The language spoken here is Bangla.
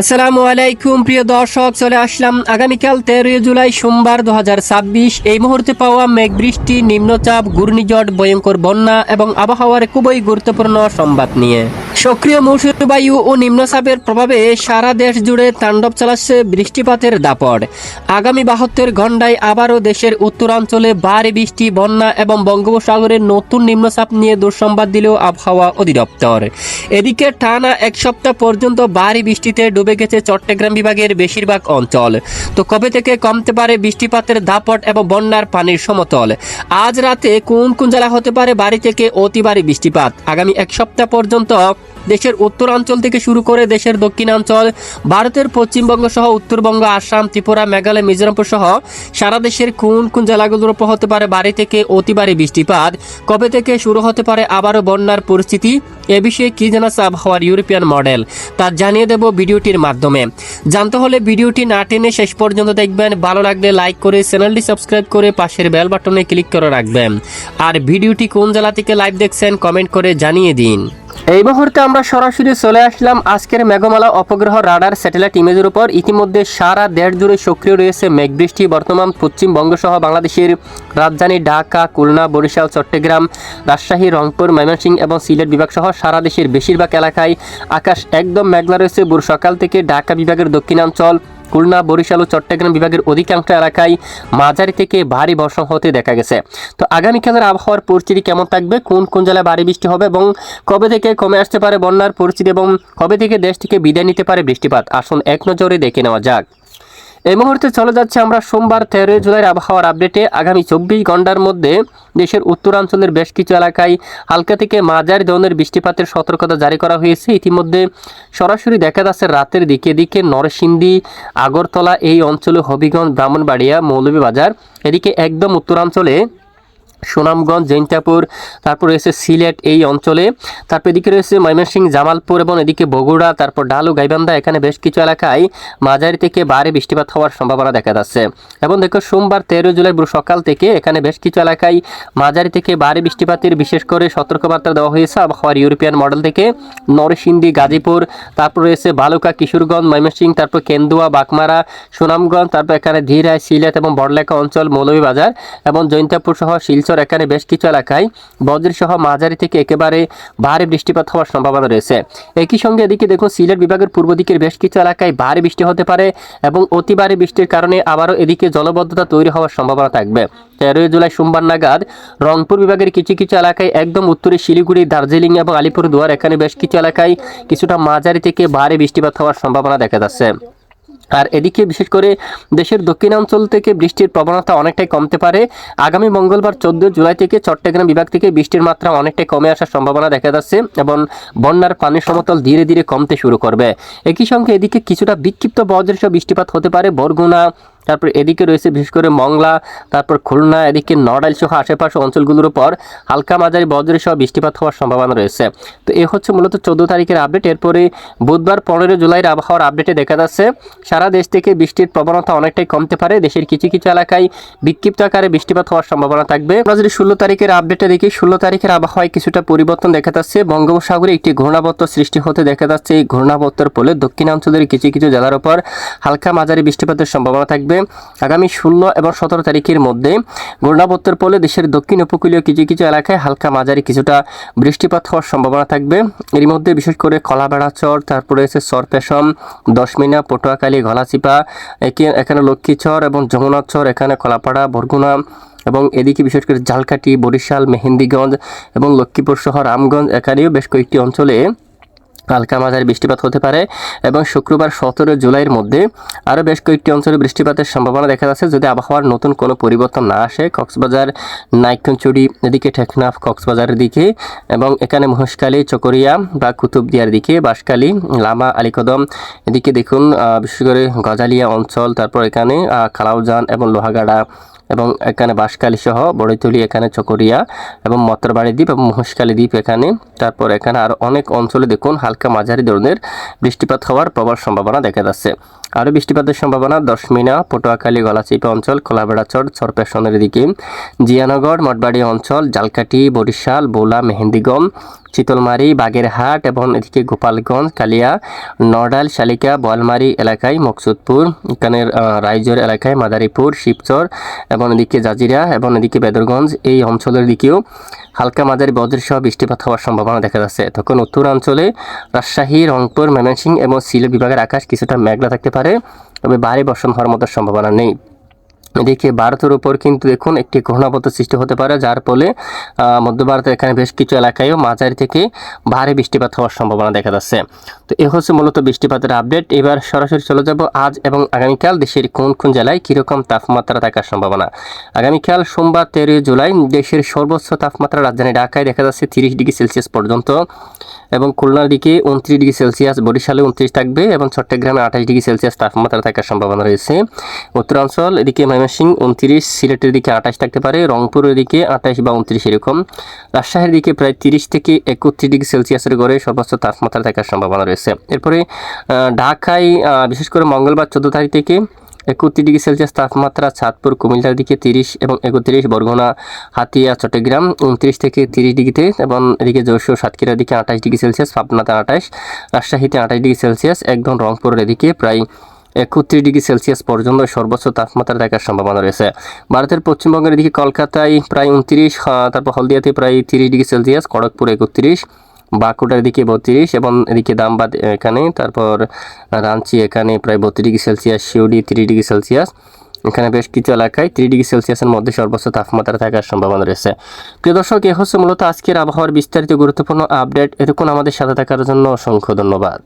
আসসালামু আলাইকুম প্রিয় দর্শক, চলে আসলাম আগামীকাল 13 জুলাই সোমবার 2026। এই মুহূর্তে পাওয়া মেঘ বৃষ্টি, নিম্নচাপ, ঘূর্ণিঝড়, ভয়ঙ্কর বন্যা এবং আবহাওয়ার খুবই গুরুত্বপূর্ণ সংবাদ নিয়ে। সক্রিয় মৌসুমী বায়ু ও নিম্নচাপের প্রভাবে সারা দেশ জুড়ে তাণ্ডব চালাচ্ছে বৃষ্টিপাতের দাপট। আগামী 72 ঘণ্টায় আবারও দেশের উত্তরাঞ্চলে ভারী বৃষ্টি, বন্যা এবং বঙ্গোপসাগরের নতুন নিম্নচাপ নিয়ে দুঃসংবাদ দিল আবহাওয়া অধিদপ্তর। এদিকে টানা এক সপ্তাহ পর্যন্ত ভারী বৃষ্টিতে ডুবে গেছে চট্টগ্রাম বিভাগের বেশিরভাগ অঞ্চল। তো কবে থেকে কমতে পারে বৃষ্টিপাতের দাপট এবং বন্যার পানির সমতল? আজ রাতে কোন কোন জেলা হতে পারে ভারী থেকে অতি ভারী বৃষ্টিপাত? আগামী এক সপ্তাহ পর্যন্ত দেশের উত্তরাঞ্চল থেকে শুরু করে দেশের দক্ষিণাঞ্চল, ভারতের পশ্চিমবঙ্গ সহ উত্তরবঙ্গ, আসাম, ত্রিপুরা, মেঘালয়, মিজোরাম সহ সারা দেশের কোন কোন জেলাগুলোর উপর হতে পারে ভারী থেকে অতি ভারী বৃষ্টিপাত? কবে থেকে শুরু হতে পারে আবারও বন্যার পরিস্থিতি? এ বিষয়ে কি জানাচ্ছে আবহাওয়ার ইউরোপিয়ান মডেল, তা জানিয়ে দেব ভিডিওটির মাধ্যমে। জানতে হলে ভিডিওটি না টেনে শেষ পর্যন্ত দেখবেন। ভালো লাগলে লাইক করে চ্যানেলটি সাবস্ক্রাইব করে পাশের বেল বাটনে ক্লিক করে রাখবেন। আর ভিডিওটি কোন জেলা থেকে লাইভ দেখছেন কমেন্ট করে জানিয়ে দিন। এই মুহূর্তে আমরা সরাসরি চলে আসলাম আজকের মেঘমালা উপগ্রহ রাডার স্যাটেলাইট ইমেজের উপর। ইতিমধ্যে সারা দেশ জুড়ে সক্রিয় রয়েছে মেঘবৃষ্টি। বর্তমান পশ্চিমবঙ্গ সহ বাংলাদেশের রাজধানী ঢাকা, খুলনা, বরিশাল, চট্টগ্রাম, রাজশাহী, রংপুর, ময়মনসিংহ এবং সিলেট বিভাগ সহ সারা দেশের বেশিরভাগ এলাকায় আকাশ একদম মেঘলা রয়েছে। ভোর সকাল থেকে ঢাকা বিভাগের দক্ষিণাঞ্চল, খুলনা, বরিশাল ও চট্টগ্রাম বিভাগের অধিকাংশ এলাকায় মাঝারি থেকে ভারী বর্ষণ হতে দেখা গেছে। তো আগামীকালের আবহাওয়ার পরিস্থিতি কেমন থাকবে, কোন কোন জেলায় ভারী বৃষ্টি হবে এবং কবে থেকে কমে আসতে পারে বন্যার পরিস্থিতি এবং কবে থেকে দেশ থেকে বিদায় নিতে পারে বৃষ্টিপাত, আসুন এক নজরে দেখে নেওয়া যাক। এই মুহূর্তে চলে যাচ্ছে আমরা সোমবার 13 জুলাইয়ের আবহাওয়ার আপডেটে। আগামী 24 ঘন্টার মধ্যে দেশের উত্তরাঞ্চলের বেশ কিছু এলাকায় হালকা থেকে মাঝারি ধরনের বৃষ্টিপাতের সতর্কতা জারি করা হয়েছে। ইতিমধ্যে সরাসরি দেখা যাচ্ছে রাতের দিকে নরসিংদী, আগরতলা এই অঞ্চলে, হবিগঞ্জ, ব্রাহ্মণবাড়িয়া, মৌলভীবাজার, এদিকে একদম উত্তরাঞ্চলে সুনামগঞ্জ, জৈন্তাপুর, তারপর রয়েছে সিলেট এই অঞ্চলে, তারপর এদিকে রয়েছে ময়মনসিংহ, জামালপুর এবং এদিকে বগুড়া, তারপর ডালু, গাইবান্ধা, এখানে বেশ কিছু এলাকায় মাঝারি থেকে ভারী বৃষ্টিপাত হওয়ার সম্ভাবনা দেখা যাচ্ছে। এবং দেখো সোমবার 13 জুলাই সকাল থেকে এখানে বেশ কিছু এলাকায় মাঝারি থেকে ভারী বৃষ্টিপাতের বিশেষ করে সতর্কবার্তা দেওয়া হয়েছে আবহাওয়ার ইউরোপিয়ান মডেল থেকে। নরসিংদী, গাজীপুর, তারপর রয়েছে বালুকা, কিশোরগঞ্জ, ময়মনসিংহ, তারপর কেন্দুয়া, বাগমারা, সুনামগঞ্জ, তারপর এখানে ধীরাই, সিলেট এবং বড়লেখা অঞ্চল, মৌলভীবাজার এবং জৈন্তাপুর সহ এখানে বেশ কিছু এলাকায় বজ্রসহ মাঝারি থেকে একেবারে ভারী বৃষ্টিপাত হওয়ার সম্ভাবনা রয়েছে। একই সঙ্গে এদিকে দেখুন সিলেট বিভাগের পূর্ব দিকের বেশ কিছু এলাকায় ভারী বৃষ্টি হতে পারে এবং অতি ভারী বৃষ্টির কারণে আবারও এদিকে জলবদ্ধতা তৈরি হওয়ার সম্ভাবনা থাকবে। 13 জুলাই সোমবার নাগাদ রংপুর বিভাগের কিছু কিছু এলাকায় একদম উত্তরে শিলিগুড়ি, দার্জিলিং এবং আলিপুরদুয়ার, এখানে বেশ কিছু এলাকায় কিছুটা মাঝারি থেকে ভারী বৃষ্টিপাত হওয়ার সম্ভাবনা দেখা যাচ্ছে। আর এদিকে বিশেষ করে দেশের দক্ষিণাঞ্চল থেকে বৃষ্টির প্রবণতা অনেকটাই কমতে পারে। আগামী মঙ্গলবার 14 জুলাই থেকে চট্টগ্রাম বিভাগ থেকে বৃষ্টির মাত্রা অনেকটাই কমে আসার সম্ভাবনা দেখা যাচ্ছে এবং বন্যার পানির সমতল ধীরে ধীরে কমতে শুরু করবে। একই সঙ্গে এদিকে কিছুটা বিক্ষিপ্ত বজ্রসহ বৃষ্টিপাত হতে পারে বরগুনা, তারপর এদিকে রয়েছে বিশেষ করে মংলা, তারপর খুলনা, এদিকে নড়াইল সহ আশেপাশে অঞ্চলগুলোর উপর হালকা মাঝারি বজ্রসহ বৃষ্টিপাত হওয়ার সম্ভাবনা রয়েছে। তো এ হচ্ছে মূলত 14 তারিখের আপডেট। এরপরে বুধবার 15 জুলাইয়ের আবহাওয়ার আপডেটে দেখা যাচ্ছে সারা দেশ থেকে বৃষ্টির প্রবণতা অনেকটাই কমতে পারে। দেশের কিছু কিছু এলাকায় বিক্ষিপ্ত আকারে বৃষ্টিপাত হওয়ার সম্ভাবনা থাকবে। আমরা যদি 16 তারিখের আপডেটে দেখি, 16 তারিখের আবহাওয়ায় কিছুটা পরিবর্তন দেখা যাচ্ছে। বঙ্গোপসাগরে একটি ঘূর্ণাবর্ত সৃষ্টি হতে দেখা যাচ্ছে। এই ঘূর্ণাবর্তের ফলে দক্ষিণাঞ্চলের কিছু কিছু জেলার উপর হালকা মাঝারি বৃষ্টিপাতের সম্ভাবনা থাকবে। আগামী 16 এবং 17 তারিখের মধ্যে ঘূর্ণাবর্তের ফলে দেশের দক্ষিণ উপকূলীয় কিছু কিছু এলাকায় হালকা মাঝারি কিছুটা বৃষ্টিপাত হওয়ার সম্ভাবনা থাকবে। এর মধ্যে বিশেষ করে কলাবেড়াচর, তারপরে রয়েছে চরপেশম, দশমিনা, পটুয়াখালী, গলাচিপা, এখানে লক্ষ্মীচর এবং যমুনাচর, এখানে কলাপাড়া, বরগুনা এবং এদিকে বিশেষ করে ঝালকাঠি, বরিশাল, মেহেন্দিগঞ্জ এবং লক্ষ্মীপুর সহ রামগঞ্জ, এখানেও বেশ কয়েকটি অঞ্চলে হালকা মাঝারি বৃষ্টিপাত হতে পারে। এবং শুক্রবার 17 জুলাইয়ের মধ্যে আরও বেশ কয়েকটি অঞ্চলে বৃষ্টিপাতের সম্ভাবনা দেখা যাচ্ছে যদি আবহাওয়ার নতুন কোনো পরিবর্তন না আসে। কক্সবাজার, নাইক্ষ্যংছড়ি, এদিকে টেকনাফ, কক্সবাজারের দিকে এবং এখানে মহেশখালী, চকরিয়া বা কুতুবদিয়ার দিকে, বাঁশখালী, লামা, আলীকদম, এদিকে দেখুন বিশেষ করে গজালিয়া অঞ্চল, তারপর এখানে খালাউজান এবং লোহাগাড়া এবং এখানে বাঁশখালী সহ বড়ইতলি, এখানে চকরিয়া এবং মতরবাড়ি দ্বীপ এবং মহেশখালী দ্বীপ এখানে, তারপর এখানে আরও অনেক অঞ্চলে দেখুন হালকা মাঝারি ধরনের বৃষ্টিপাত হওয়ার প্রবল সম্ভাবনা দেখা যাচ্ছে। আরও বৃষ্টিপাতের সম্ভাবনা দশমিনা, পটুয়াখালী, গলাচিপা অঞ্চল, কলাবেড়াচর, চরপেশনের দিকে, জিয়ানগর, মঠবাড়ি অঞ্চল, জালকাঠি, বরিশাল, বোলা, মেহেন্দিগঞ্জ, চিতলমারি, বাগেরহাট এবং এদিকে গোপালগঞ্জ, কালিয়া, নড়াইল, শালিকা, বোয়ালমারি এলাকায়, মকসুদপুর, এখানের রাইজোর এলাকায়, মাদারীপুর, শিবচর এবং এদিকে জাজিরা এবং এদিকে বেদরগঞ্জ এই অঞ্চলের দিকেও হালকা মাঝারি বজ্রসহ বৃষ্টিপাত হওয়ার সম্ভাবনা দেখা যাচ্ছে। তখন উত্তরাঞ্চলে রাজশাহী, রংপুর, ময়মনসিংহ এবং সিলেট বিভাগের আকাশ কিছুটা মেঘলা থাকতে পারে, তবে ভারী বর্ষণ হওয়ার মতো সম্ভাবনা নেই। এদিকে ভারতের উপর কিন্তু দেখুন একটি ঘূর্ণাবর্ত সৃষ্টি হতে পারে, যার ফলে মধ্য ভারতের এখানে বেশ কিছু এলাকায়ও মাঝারি থেকে ভারী বৃষ্টিপাত হওয়ার সম্ভাবনা দেখা যাচ্ছে। তো এ হচ্ছে মূলত বৃষ্টিপাতের আপডেট। এবার সরাসরি চলে যাব আজ এবং আগামীকাল দেশের কোন কোন জেলায় কীরকম তাপমাত্রা থাকার সম্ভাবনা। আগামীকাল সোমবার 13 জুলাই দেশের সর্বোচ্চ তাপমাত্রা রাজধানী ঢাকায় দেখা যাচ্ছে 30 ডিগ্রি সেলসিয়াস পর্যন্ত, এবং খুলনার দিকে 29 ডিগ্রি সেলসিয়াস, বরিশালে 29 থাকবে এবং চট্টগ্রামে 28 ডিগ্রি সেলসিয়াস তাপমাত্রা থাকার সম্ভাবনা রয়েছে। উত্তরাঞ্চল এদিকে ময়মনসিংহ 29, সিলেটের দিকে 28 থাকতে পারে, রংপুরের দিকে 28 বা 29 এরকম, রাজশাহীর দিকে প্রায় 30 থেকে 31 ডিগ্রি সেলসিয়াসের গড়ে সর্বোচ্চ তাপমাত্রা থাকার সম্ভাবনা রয়েছে। এরপরে ঢাকায় বিশেষ করে মঙ্গলবার 14 তারিখ থেকে 31 ডিগ্রি সেলসিয়াস তাপমাত্রা, চাঁদপুর, কুমিল্লার দিকে 30 এবং 31, বরগুনা, হাতিয়া, চট্টগ্রাম 29 থেকে 30 ডিগ্রিতে, এবং এদিকে যশোর, সাতক্ষীরার দিকে 28 ডিগ্রি সেলসিয়াস, পাবনাতে 28, রাজশাহীতে 28 ডিগ্রি সেলসিয়াস, একদম রংপুরের দিকে প্রায় 31 ডিগ্রি সেলসিয়াস পর্যন্ত সর্বোচ্চ তাপমাত্রা দেখার সম্ভাবনা রয়েছে। ভারতের পশ্চিমবঙ্গের দিকে কলকাতায় প্রায় 29, তারপর হলদিয়াতে প্রায় 30 ডিগ্রি সেলসিয়াস, খড়গপুরে 31, বাঁকুড়ার দিকে 32 এবং এদিকে দামবাদ এখানে, তারপর রাঞ্চি এখানে প্রায় 32 degree Celsius, Suri 30 degree Celsius, এখানে বেশ কিছু এলাকায় 30 ডিগ্রি সেলসিয়াসের মধ্যে সর্বোচ্চ তাপমাত্রা থাকার সম্ভাবনা রয়েছে। প্রিয় দর্শক, এ হচ্ছে মূলত আজকের আবহাওয়ার বিস্তারিত গুরুত্বপূর্ণ আপডেট। এতক্ষণ আমাদের সাথে থাকার জন্য অসংখ্য ধন্যবাদ।